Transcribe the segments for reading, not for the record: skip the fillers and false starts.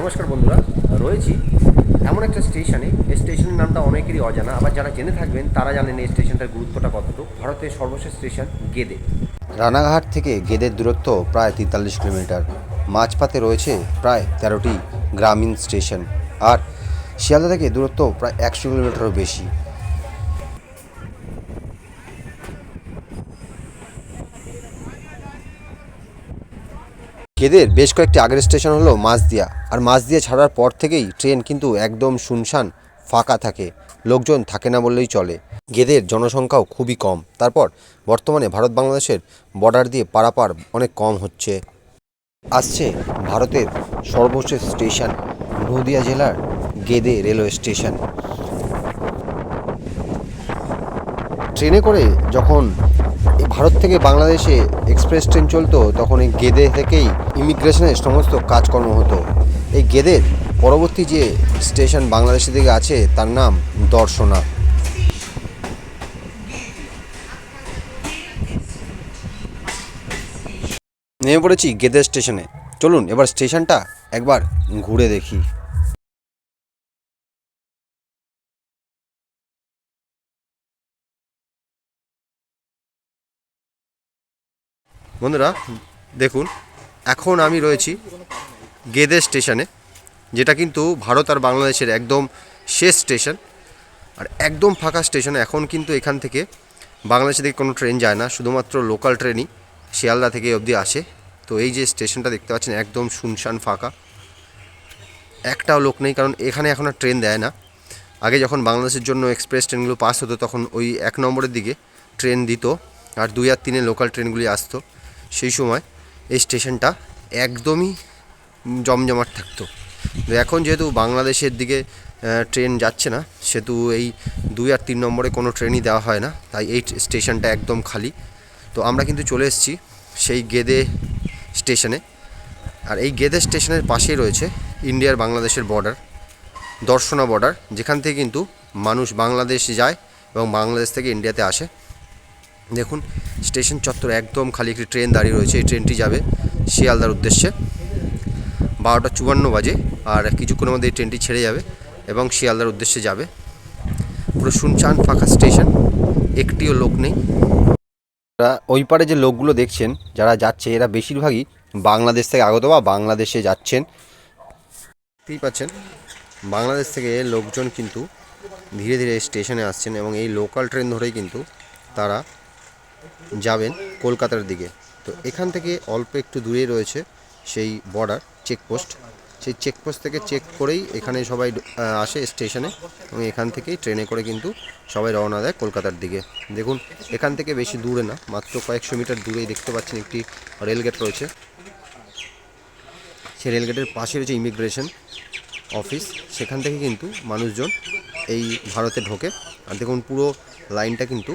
নমস্কার বন্ধুরা, রয়েছি এমন একটা স্টেশনে। এই স্টেশনের নামটা অনেকেরই অজানা, আবার যারা জেনে থাকবেন তারা জানেন এই স্টেশনটার গুরুত্বটা কতটুকু। ভারতের সর্বশেষ স্টেশন গেদে। রানাঘাট থেকে গেদের দূরত্ব প্রায় 43 কিলোমিটার। মাঝপথে রয়েছে প্রায় 13টি গ্রামীণ স্টেশন, আর শিয়ালদা থেকে দূরত্ব প্রায় 100 কিলোমিটারও বেশি। গেদের বেশ কয়েকটি আগের স্টেশন হলো মাঝদিয়া, আর মাঝদিয়া ছাড়ার পর থেকেই ট্রেন কিন্তু একদম শুনশান ফাঁকা থাকে, লোকজন থাকে না বললেই চলে। গেদের জনসংখ্যাও খুবই কম, তারপর বর্তমানে ভারত বাংলাদেশের বর্ডার দিয়ে পারাপার অনেক কম হচ্ছে। আসছে ভারতের সর্বশেষ স্টেশন নদিয়া জেলার গেদে রেলওয়ে স্টেশন। ট্রেনে করে যখন ভারত থেকে বাংলাদেশে এক্সপ্রেস ট্রেন চলতো, তখন এই গেদে থেকেই ইমিগ্রেশনের সমস্ত কাজকর্ম হতো। এই গেদের পরবর্তী যে স্টেশন বাংলাদেশের দিকে আছে তার নাম দর্শনা। নেমে পড়েছি গেদে স্টেশনে, চলুন এবার স্টেশনটা একবার ঘুরে দেখি। বন্ধুরা দেখুন, এখন আমি রয়েছি গেদে স্টেশনে, যেটা কিন্তু ভারত আর বাংলাদেশের একদম শেষ স্টেশন, আর একদম ফাঁকা স্টেশন। এখন কিন্তু এখান থেকে বাংলাদেশ থেকে কোনো ট্রেন যায় না, শুধুমাত্র লোকাল ট্রেনই শিয়ালদা থেকে অবধি আসে। তো এই যে স্টেশনটা দেখতে পাচ্ছেন একদম শুনশান ফাঁকা, একটাও লোক নেই, কারণ এখানে এখন আর ট্রেন দেয় না। আগে যখন বাংলাদেশের জন্য এক্সপ্রেস ট্রেনগুলো পাস হতো, তখন ওই 1 নম্বরের দিকে ট্রেন দিত, আর 2 আর 3 লোকাল ট্রেনগুলি আসতো। সেই সময় এই স্টেশনটা একদমই জমজমাট থাকতো। তো এখন যেহেতু বাংলাদেশের দিকে ট্রেন যাচ্ছে না, সেহেতু এই 2 আর 3 নম্বরে কোনো ট্রেনই দেওয়া হয় না, তাই এই স্টেশনটা একদম খালি। তো আমরা কিন্তু চলে এসেছি সেই গেদে স্টেশনে, আর এই গেদে স্টেশনের পাশেই রয়েছে ইন্ডিয়ার বাংলাদেশের বর্ডার, দর্শনা বর্ডার, যেখান থেকে কিন্তু মানুষ বাংলাদেশ যায় এবং বাংলাদেশ থেকে ইন্ডিয়াতে আসে। দেখুন স্টেশন চত্বর একদম খালি, একটি ট্রেন দাঁড়িয়ে রয়েছে। এই ট্রেনটি যাবে শিয়ালদার উদ্দেশ্যে। 12:54 বাজে, আর কিছুক্ষণের মধ্যে এই ট্রেনটি ছেড়ে যাবে এবং শিয়ালদার উদ্দেশ্যে যাবে। পুরো শুনশান ফাঁকা স্টেশন, একটিও লোক নেই। ওই পারে যে লোকগুলো দেখছেন যারা যাচ্ছে, এরা বেশিরভাগই বাংলাদেশ থেকে আগত বা বাংলাদেশে যাচ্ছেন। দেখতেই পাচ্ছেন বাংলাদেশ থেকে লোকজন কিন্তু ধীরে ধীরে স্টেশনে আসছেন, এবং এই লোকাল ট্রেন ধরেই কিন্তু তারা যাবেন কলকাতার দিকে। তো এখান থেকে অল্প একটু দূরেই রয়েছে সেই বর্ডার চেকপোস্ট। সেই চেকপোস্ট থেকে চেক করেই এখানে সবাই আসে স্টেশনে, এবং এখান থেকেই ট্রেনে করে কিন্তু সবাই রওনা দেয় কলকাতার দিকে। দেখুন এখান থেকে বেশি দূরে না, মাত্র কয়েকশো মিটার দূরেই দেখতে পাচ্ছেন একটি রেলগেট রয়েছে। সেই রেলগেটের পাশে রয়েছে ইমিগ্রেশন অফিস, সেখান থেকে কিন্তু মানুষজন এই ভারতে ঢোকে। আর দেখুন পুরো লাইনটা কিন্তু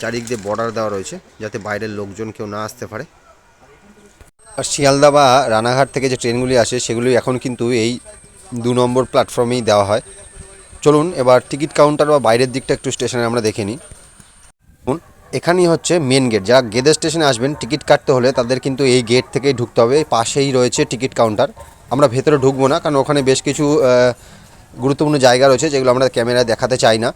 চারিদিক দিয়ে বর্ডার দেওয়া রয়েছে, যাতে বাইরের লোকজন কেউ না আসতে পারে। আর শিয়ালদা বা রানাঘাট থেকে যে ট্রেনগুলি আসে, সেগুলি এখন কিন্তু এই 2 নম্বর প্ল্যাটফর্মেই দেওয়া হয়। চলুন এবার টিকিট কাউন্টার বা বাইরের দিকটা একটু স্টেশনে আমরা দেখে নিই। এখানেই হচ্ছে মেন গেট। যারা গেদে স্টেশনে আসবেন টিকিট কাটতে হলে তাদের কিন্তু এই গেট থেকেই ঢুকতে হবে। পাশেই রয়েছে টিকিট কাউন্টার। আমরা ভেতরে ঢুকবো না, কারণ ওখানে বেশ কিছু গুরুত্বপূর্ণ জায়গা রয়েছে যেগুলো আমরা ক্যামেরায় দেখাতে চাই না।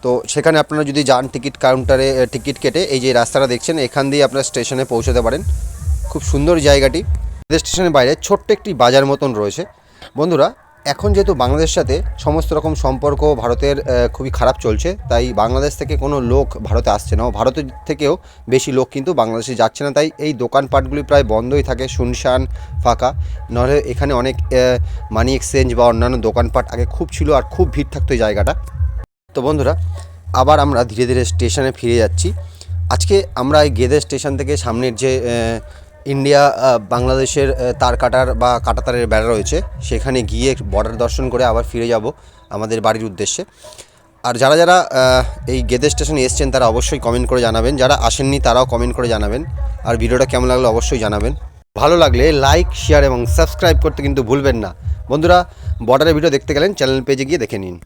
তো সেখানে আপনারা যদি যান টিকিট কাউন্টারে টিকিট কেটে, এই যে রাস্তাটা দেখছেন এখান দিয়ে আপনারা স্টেশনে পৌঁছতে পারেন। খুব সুন্দর জায়গাটি। স্টেশনের বাইরে ছোট্ট একটি বাজার মতন রয়েছে। বন্ধুরা এখন যেহেতু বাংলাদেশের সাথে সমস্ত রকম সম্পর্ক ভারতের খুবই খারাপ চলছে, তাই বাংলাদেশ থেকে কোনো লোক ভারতে আসছে না, ভারতের থেকেও বেশি লোক কিন্তু বাংলাদেশে যাচ্ছে না। তাই এই দোকানপাটগুলি প্রায় বন্ধই থাকে, শুনশান ফাঁকা। নাহলে এখানে অনেক মানি এক্সচেঞ্জ বা অন্যান্য দোকানপাট আগে খুব ছিল, আর খুব ভিড় থাকতো এই জায়গাটা। তো বন্ধুরা আবার আমরা ধীরে ধীরে স্টেশনে ফিরে যাচ্ছি। আজকে আমরা এই গেদে স্টেশন থেকে সামনের যে ইন্ডিয়া বাংলাদেশের তার কাটার বা কাঁটাতারের বেড়া রয়েছে, সেখানে গিয়ে বর্ডার দর্শন করে আবার ফিরে যাব আমাদের বাড়ির উদ্দেশ্যে। আর যারা যারা এই গেদে স্টেশনে এসছেন তারা অবশ্যই কমেন্ট করে জানাবেন, যারা আসেননি তারাও কমেন্ট করে জানাবেন। আর ভিডিওটা কেমন লাগলো অবশ্যই জানাবেন। ভালো লাগলে লাইক, শেয়ার এবং সাবস্ক্রাইব করতে কিন্তু ভুলবেন না। বন্ধুরা বর্ডারের ভিডিও দেখতে গেলেন চ্যানেল পেজে গিয়ে দেখে নিন।